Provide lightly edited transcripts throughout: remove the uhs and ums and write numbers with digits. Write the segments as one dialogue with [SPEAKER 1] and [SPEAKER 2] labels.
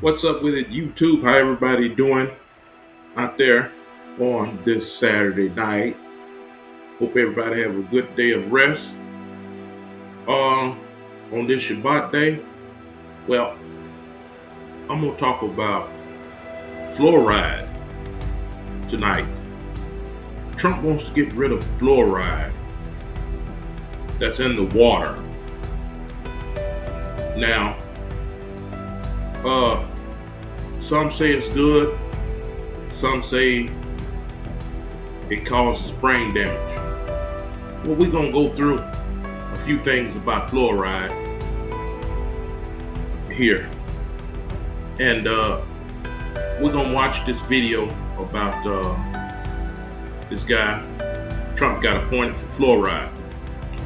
[SPEAKER 1] What's up with it, YouTube? How everybody doing out there on this Saturday night? Hope everybody have a good day of rest. On this Shabbat day, well, I'm gonna talk about fluoride tonight. Trump wants to get rid of fluoride that's in the water. Now, some say it's good, some say it causes brain damage. Well, we're gonna go through a few things about fluoride here. And we're gonna watch this video about this guy, Trump got appointed for fluoride.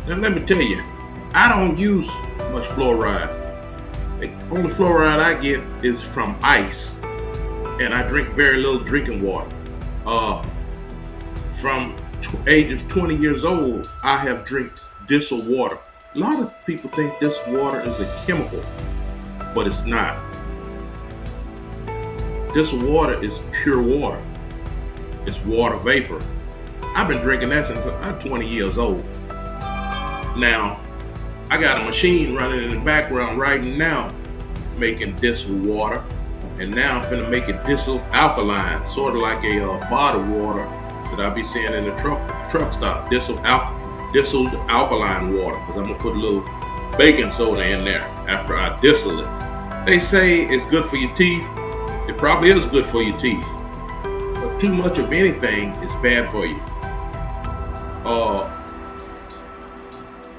[SPEAKER 1] Now let me tell you, I don't use much fluoride. The only fluoride I get is from ice, and I drink very little drinking water. From age of 20 years old, I have drank distilled water. A lot of people think this water is a chemical, but it's not. This water is pure water. It's water vapor. I've been drinking that since I'm 20 years old. Now, I got a machine running in the background right now making distilled water, and now I'm finna make it distilled alkaline, sort of like a bottled water that I'll be seeing in the truck stop. Distilled alkaline water, because I'm gonna put a little baking soda in there after I distill it. They say it's good for your teeth. It probably is good for your teeth, but too much of anything is bad for you.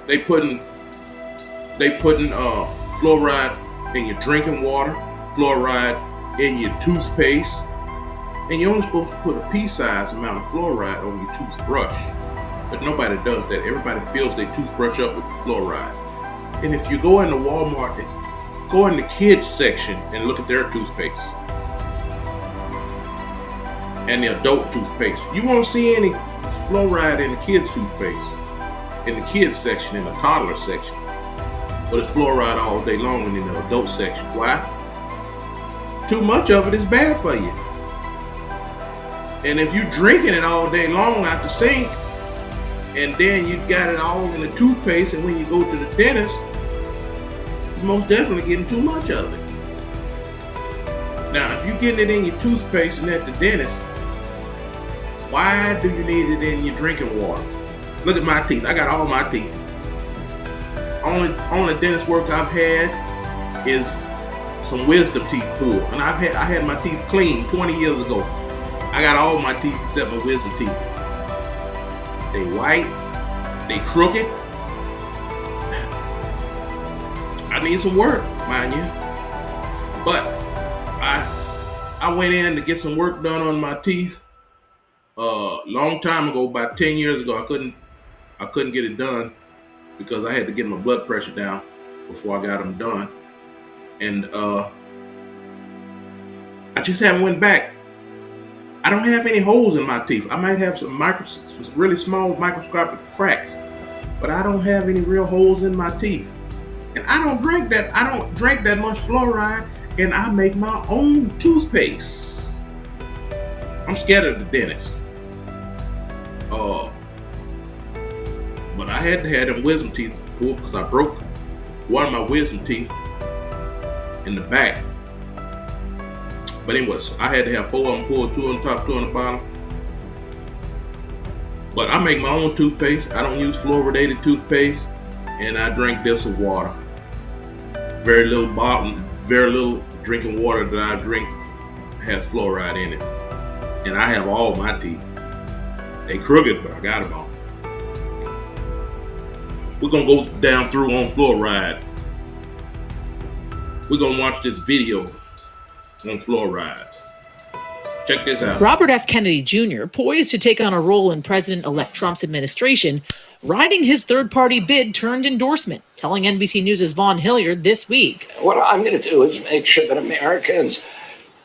[SPEAKER 1] They putting fluoride in your drinking water, fluoride in your toothpaste, and you're only supposed to put a pea-sized amount of fluoride on your toothbrush. But nobody does that. Everybody fills their toothbrush up with fluoride. And if you go into Walmart and go in the kids section and look at their toothpaste and the adult toothpaste, you won't see any fluoride in the kids toothpaste, in the kids section, in the toddler section. But it's fluoride all day long in the adult section. Why? Too much of it is bad for you. And if you're drinking it all day long out the sink, and then you got it all in the toothpaste, and when you go to the dentist, you're most definitely getting too much of it. Now, if you're getting it in your toothpaste and at the dentist, why do you need it in your drinking water? Look at my teeth. I got all my teeth. Only dentist work I've had is some wisdom teeth pulled, and I had my teeth cleaned 20 years ago. I got all my teeth except my wisdom teeth. They white, they crooked. I need some work, mind you. But I went in to get some work done on my teeth long time ago, about 10 years ago. I couldn't get it done because I had to get my blood pressure down before I got them done. And I just haven't went back. I don't have any holes in my teeth. I might have some really small microscopic cracks, but I don't have any real holes in my teeth. And I don't drink that much fluoride, and I make my own toothpaste. I'm scared of the dentist. But I had to have them wisdom teeth pulled because I broke one of my wisdom teeth in the back. But anyways, I had to have 4 of them pulled, 2 on the top, 2 on the bottom. But I make my own toothpaste. I don't use fluoridated toothpaste, and I drink distilled water. Very little drinking water that I drink has fluoride in it. And I have all my teeth. They crooked, but I got them all. We're gonna go down through on fluoride. We're gonna watch this video on fluoride. Check this out.
[SPEAKER 2] Robert F. Kennedy Jr., poised to take on a role in President-elect Trump's administration, riding his third-party bid turned endorsement, telling NBC News' Vaughn Hilliard this week.
[SPEAKER 3] What I'm going to do is make sure that Americans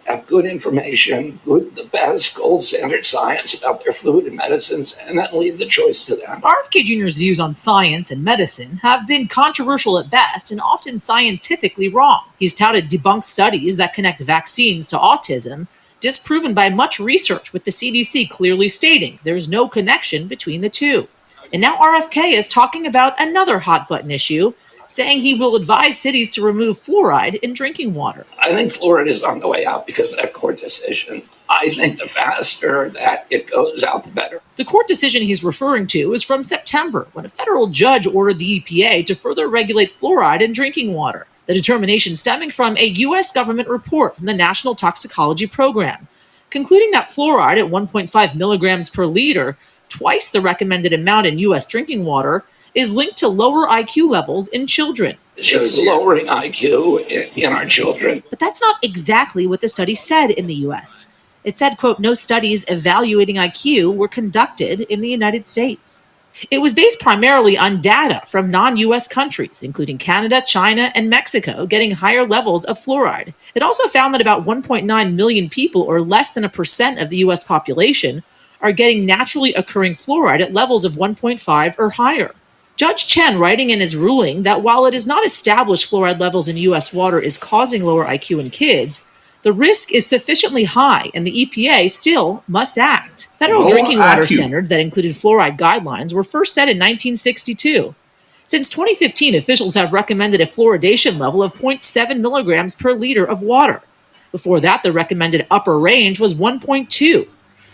[SPEAKER 3] have good information, the best gold standard science about their food and medicines, and then leave the choice to them.
[SPEAKER 2] RFK Jr.'s views on science and medicine have been controversial at best and often scientifically wrong. He's touted debunked studies that connect vaccines to autism, disproven by much research, with the CDC clearly stating there's no connection between the two. And now RFK is talking about another hot-button issue, saying he will advise cities to remove fluoride in drinking water.
[SPEAKER 3] I think Florida is on the way out because of that court decision. I think the faster that it goes out, the better.
[SPEAKER 2] The court decision he's referring to is from September, when a federal judge ordered the EPA to further regulate fluoride in drinking water. The determination stemming from a U.S. government report from the National Toxicology Program, concluding that fluoride at 1.5 milligrams per liter, twice the recommended amount in U.S. drinking water, is linked to lower IQ levels in children.
[SPEAKER 3] It shows lowering IQ in our children.
[SPEAKER 2] But that's not exactly what the study said in the U.S. It said, quote, no studies evaluating IQ were conducted in the United States. It was based primarily on data from non-U.S. countries, including Canada, China, and Mexico, getting higher levels of fluoride. It also found that about 1.9 million people, or less than 1% of the U.S. population, are getting naturally occurring fluoride at levels of 1.5 or higher. Judge Chen, writing in his ruling that while it is not established fluoride levels in U.S. water is causing lower IQ in kids, the risk is sufficiently high and the EPA still must act. Federal
[SPEAKER 1] Lower
[SPEAKER 2] drinking water
[SPEAKER 1] IQ.
[SPEAKER 2] standards that included fluoride guidelines were first set in 1962. Since 2015, officials have recommended a fluoridation level of 0.7 milligrams per liter of water. Before that, the recommended upper range was 1.2.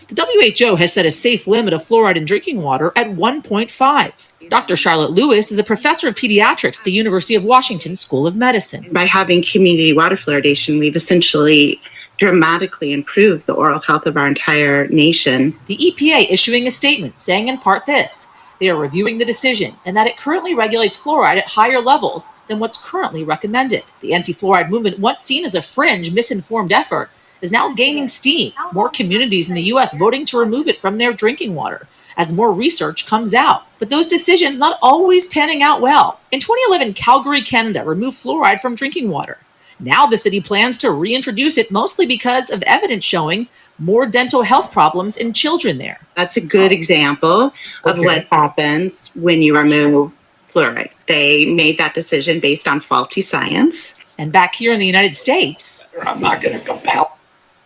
[SPEAKER 2] The WHO has set a safe limit of fluoride in drinking water at 1.5. Dr. Charlotte Lewis is a professor of pediatrics at the University of Washington School of Medicine.
[SPEAKER 4] By having community water fluoridation, we've essentially dramatically improved the oral health of our entire nation.
[SPEAKER 2] The EPA issuing a statement saying in part this: they are reviewing the decision and that it currently regulates fluoride at higher levels than what's currently recommended. The anti-fluoride movement, once seen as a fringe, misinformed effort, is now gaining steam. More communities in the U.S. voting to remove it from their drinking water as more research comes out. But those decisions not always panning out well. In 2011, Calgary, Canada removed fluoride from drinking water. Now the city plans to reintroduce it, mostly because of evidence showing more dental health problems in children there.
[SPEAKER 4] That's a good example of what happens when you remove fluoride. They made that decision based on faulty science.
[SPEAKER 2] And back here in the United States,
[SPEAKER 3] I'm not going to compel.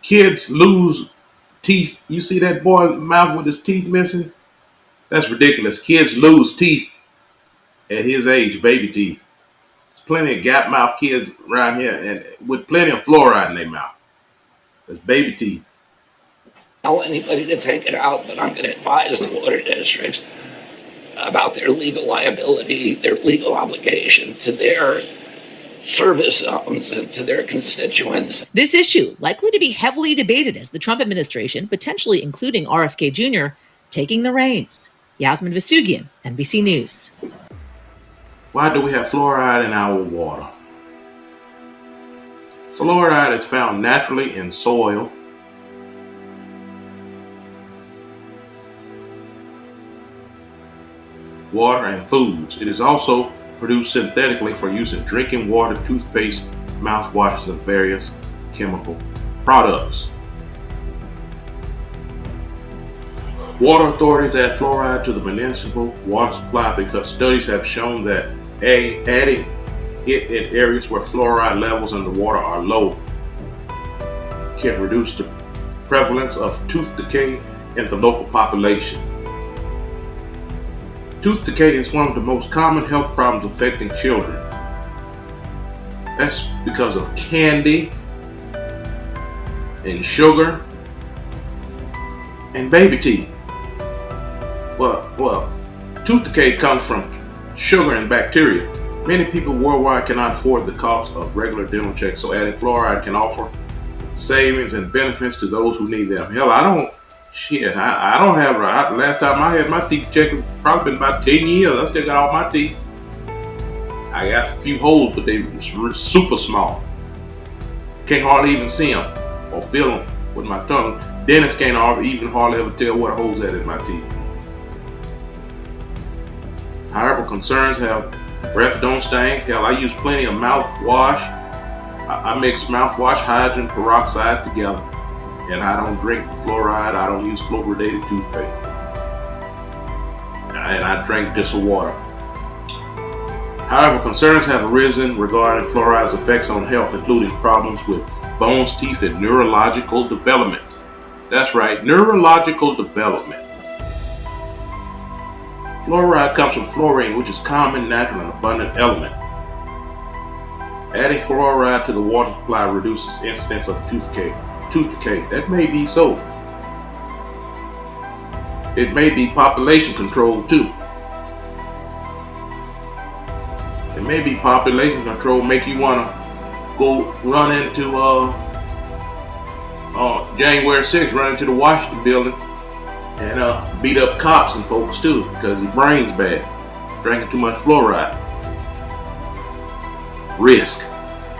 [SPEAKER 1] Kids lose teeth. You see that boy mouth with his teeth missing? That's ridiculous. Kids lose teeth at his age, baby teeth. There's plenty of gap mouth kids around here and with plenty of fluoride in their mouth. That's baby teeth.
[SPEAKER 3] Tell anybody to take it out, but I'm going to advise the water districts about their legal liability, their legal obligation to their service zones and to their constituents.
[SPEAKER 2] this issue likely to be heavily debated as the Trump administration, potentially including RFK Jr., taking the reins. Yasmin Vasugian, NBC News.
[SPEAKER 1] Why do we have fluoride in our water? Fluoride is found naturally in soil, water, and foods. It is also produced synthetically for use in drinking water, toothpaste, mouthwashes, and various chemical products. Water authorities add fluoride to the municipal water supply because studies have shown that adding it in areas where fluoride levels in the water are low can reduce the prevalence of tooth decay in the local population. Tooth decay is one of the most common health problems affecting children. That's because of candy and sugar and baby teeth. Well, tooth decay comes from sugar and bacteria. Many people worldwide cannot afford the cost of regular dental checks, so adding fluoride can offer savings and benefits to those who need them. Hell, I don't have, last time I had my teeth checked, probably been about 10 years. I still got all my teeth. I got a few holes, but they were super small. Can't hardly even see them or feel them with my tongue. Dentists can't even hardly ever tell what a hole's at in my teeth. However, concerns have breath don't stink. Hell, I use plenty of mouthwash I mix mouthwash, hydrogen peroxide together, and I don't drink fluoride. I don't use fluoridated toothpaste, and I drink distilled water. However, concerns have arisen regarding fluoride's effects on health, including problems with bones, teeth, and neurological development. That's right, neurological development. Fluoride comes from fluorine, which is a common, natural, and abundant element. Adding fluoride to the water supply reduces incidence of tooth decay. That may be so. It may be population control too. It may be population control, make you want to go run into January 6th, run into the Washington building and beat up cops and folks too, because your brain's bad, drinking too much fluoride. Risk: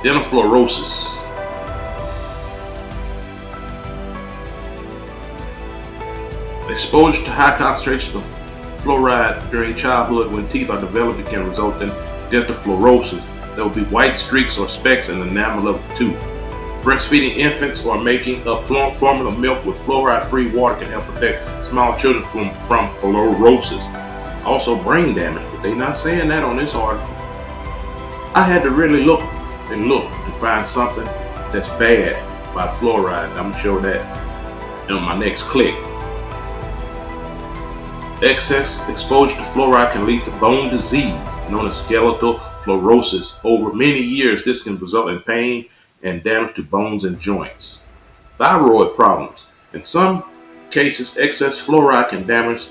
[SPEAKER 1] dental fluorosis. Exposure to high concentrations of fluoride during childhood when teeth are developing can result in dental fluorosis. There will be white streaks or specks in the enamel of the tooth. Breastfeeding infants or making up formula milk with fluoride-free water can help protect small children from fluorosis. Also, brain damage, but they're not saying that on this article. I had to really look to find something that's bad by fluoride. I'm gonna show that on my next click. Excess exposure to fluoride can lead to bone disease, known as skeletal fluorosis. Over many years, this can result in pain and damage to bones and joints. Thyroid problems. In some cases, excess fluoride can damage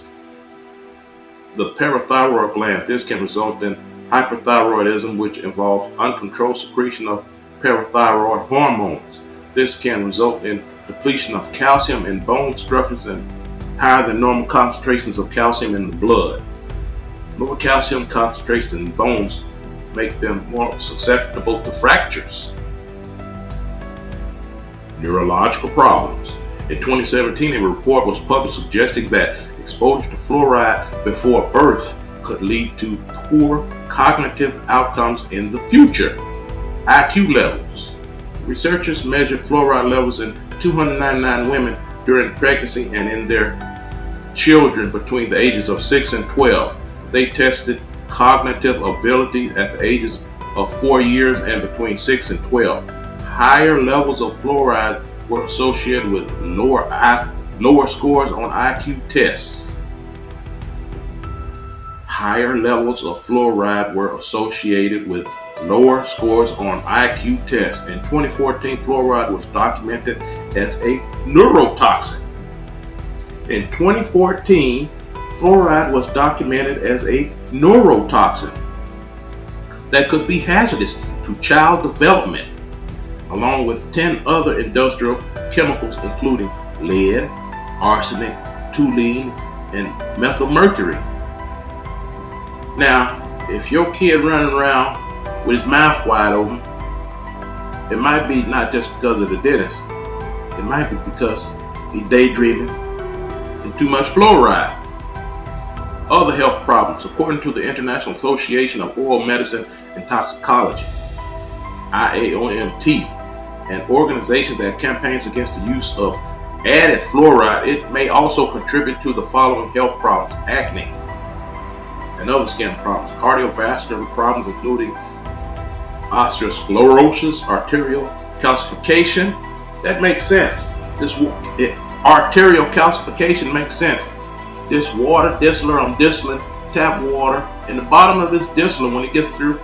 [SPEAKER 1] the parathyroid gland. This can result in hyperthyroidism, which involves uncontrolled secretion of parathyroid hormones. This can result in depletion of calcium in bone structures and higher than normal concentrations of calcium in the blood. Lower calcium concentrations in bones make them more susceptible to fractures. Neurological problems. In 2017, a report was published suggesting that exposure to fluoride before birth could lead to poor cognitive outcomes in the future. IQ levels. Researchers measured fluoride levels in 299 women during pregnancy and in their children between the ages of 6 and 12. They tested cognitive ability at the ages of 4 years and between 6 and 12. Higher levels of fluoride were associated with lower scores on IQ tests. Higher levels of fluoride were associated with lower scores on IQ tests. In 2014, fluoride was documented as a neurotoxin. In 2014, fluoride was documented as a neurotoxin that could be hazardous to child development, along with 10 other industrial chemicals including lead, arsenic, toluene, and methylmercury. Now, if your kid running around with his mouth wide open, it might be not just because of the dentist. It might be because he's daydreaming from too much fluoride. Other health problems. According to the International Association of Oral Medicine and Toxicology, IAOMT, an organization that campaigns against the use of added fluoride, it may also contribute to the following health problems: acne and other skin problems, cardiovascular problems including osteosclerosis, arterial calcification. That makes sense. Arterial calcification makes sense. This water, distiller, I'm distilling tap water. In the bottom of this distiller, when it gets through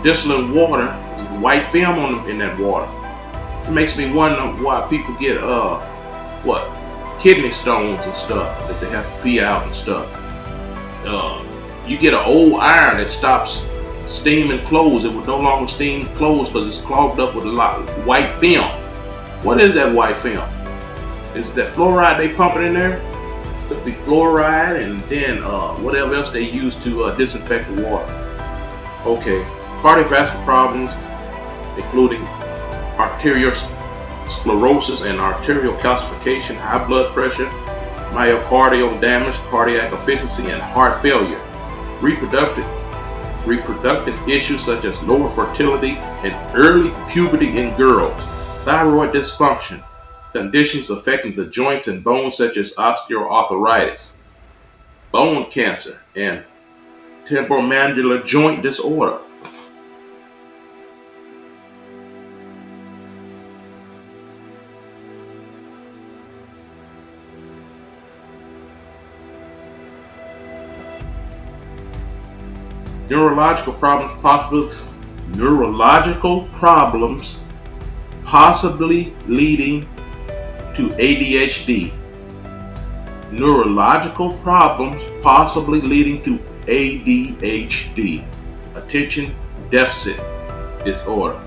[SPEAKER 1] distilling water, there's white film in that water. It makes me wonder why people get kidney stones and stuff that they have to pee out and stuff. You get an old iron that stops steaming clothes. It would no longer steam clothes because it's clogged up with a lot of white film. What is that white film? Is that fluoride they pumping in there? Could be fluoride, and then whatever else they use to disinfect the water. Okay, cardiovascular problems including arteriosclerosis and arterial calcification, high blood pressure, myocardial damage, cardiac efficiency, and heart failure. Reproductive reproductive issues such as lower fertility and early puberty in girls, thyroid dysfunction, conditions affecting the joints and bones such as osteoarthritis, bone cancer, and temporomandibular joint disorder. Neurological problems possibly leading to ADHD. Neurological problems possibly leading to ADHD, attention deficit disorder.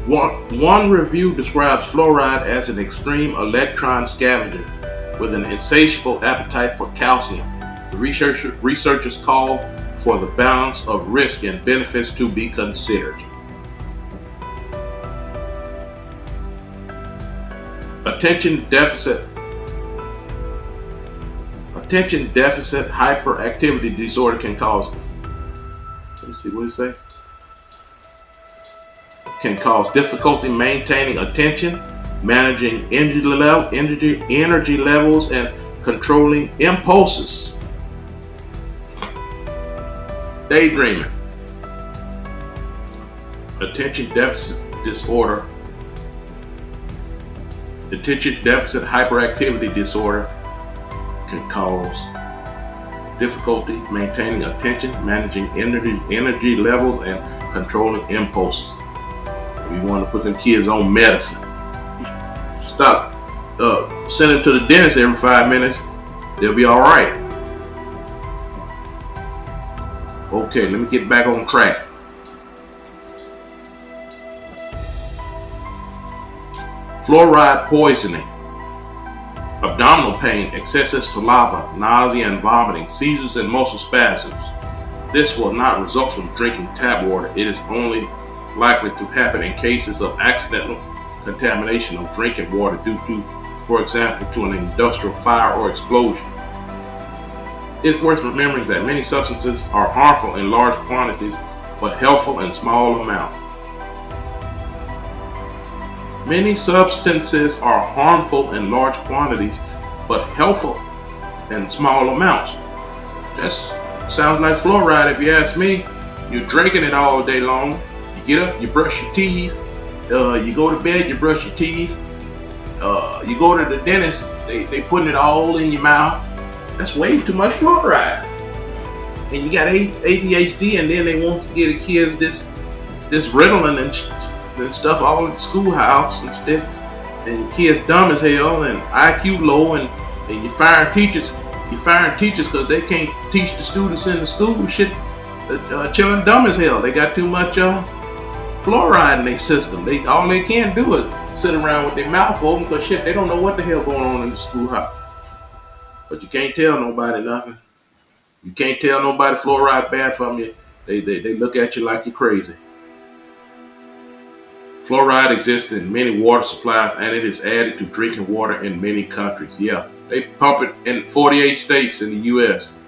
[SPEAKER 1] One review describes fluoride as an extreme electron scavenger with an insatiable appetite for calcium. The researchers call for the balance of risk and benefits to be considered. Attention deficit hyperactivity disorder can cause, can cause difficulty maintaining attention, managing energy levels, and controlling impulses. Daydreaming. Attention deficit hyperactivity disorder can cause difficulty maintaining attention, managing energy levels, and controlling impulses. We want to put them kids on medicine. Stop. Send them to the dentist every 5 minutes. They'll be all right. Okay, let me get back on track. Fluoride poisoning. Abdominal pain, excessive saliva, nausea and vomiting, seizures and muscle spasms. This will not result from drinking tap water. It is only likely to happen in cases of accidental contamination of drinking water due to, for example, to an industrial fire or explosion. It's worth remembering that many substances are harmful in large quantities, but helpful in small amounts. Many substances are harmful in large quantities, but helpful in small amounts. That sounds like fluoride if you ask me. You're drinking it all day long. You get up, you brush your teeth. You go to bed, you brush your teeth. You go to the dentist, they putting it all in your mouth. That's way too much fluoride. And you got ADHD, and then they want to give the kids this Ritalin and stuff all in the schoolhouse instead. And the kids dumb as hell and IQ low, and you firing teachers. You firing teachers because they can't teach the students in the school shit. Children dumb as hell. They got too much fluoride in their system. All they can do is sit around with their mouth open because shit, they don't know what the hell going on in the schoolhouse. But you can't tell nobody nothing. You can't tell nobody fluoride bad from you. They look at you like you're crazy. Fluoride exists in many water supplies, and it is added to drinking water in many countries. Yeah, they pump it in 48 states in the U.S.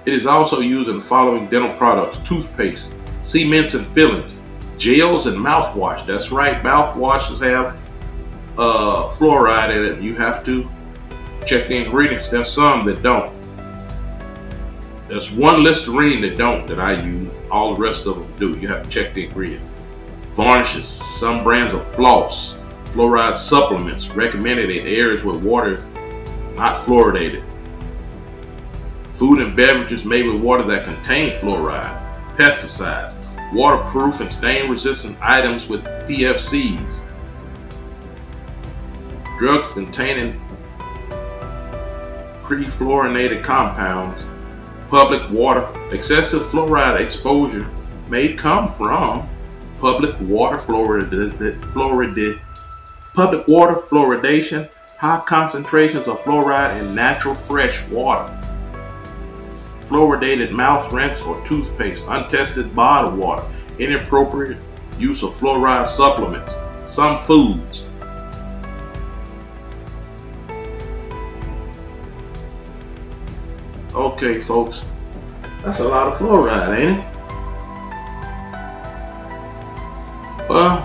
[SPEAKER 1] It is also used in the following dental products: toothpaste, cements and fillings, gels, and mouthwash. That's right, mouthwashes have fluoride in it. You have to check the ingredients. There's some that don't. There's one Listerine that don't, that I use. All the rest of them do. You have to check the ingredients. Varnishes, some brands of floss, fluoride supplements recommended in areas where water is not fluoridated. Food and beverages made with water that contain fluoride. Pesticides, waterproof and stain-resistant items with PFCs. Drugs containing pre-fluorinated compounds. Public water. Excessive fluoride exposure may come from public water fluoridation, high concentrations of fluoride in natural fresh water, fluoridated mouth rinse or toothpaste, untested bottled water, inappropriate use of fluoride supplements, some foods. Okay, folks, that's a lot of fluoride, ain't it? Well,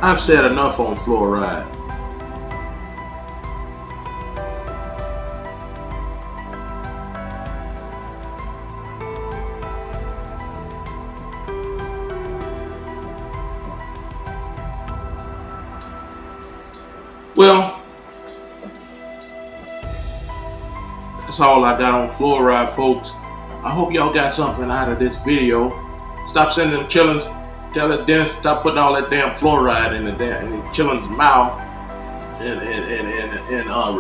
[SPEAKER 1] I've said enough on fluoride. Well, that's all I got on fluoride, folks. I hope y'all got something out of this video. Stop sending them chillins. Tell the dentist stop putting all that damn fluoride in the chillin's mouth. And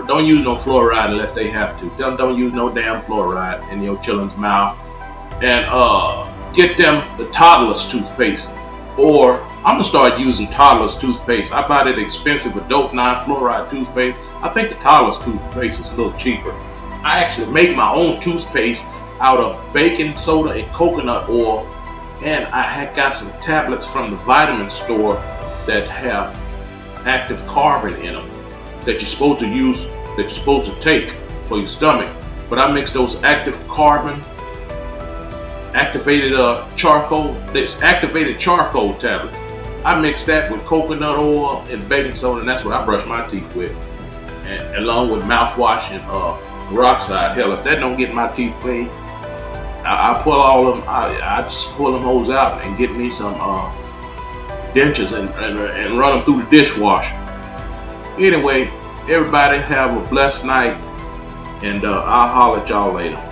[SPEAKER 1] don't use no fluoride unless they have to. Tell them don't use no damn fluoride in your chillin's mouth. And get them the toddler's toothpaste. Or I'm gonna start using toddler's toothpaste. I buy that expensive adult non-fluoride toothpaste. I think the toddler's toothpaste is a little cheaper. I actually make my own toothpaste out of baking soda and coconut oil, and I had got some tablets from the vitamin store that have active carbon in them that you're supposed to use, that you're supposed to take for your stomach. But I mix those activated charcoal tablets. I mix that with coconut oil and baking soda, and that's what I brush my teeth with, and along with mouthwash and peroxide. Hell, if that don't get my teeth clean, I pull all of them. I just pull them hoes out and get me some dentures and run them through the dishwasher. Anyway, everybody have a blessed night, and I'll holler at y'all later.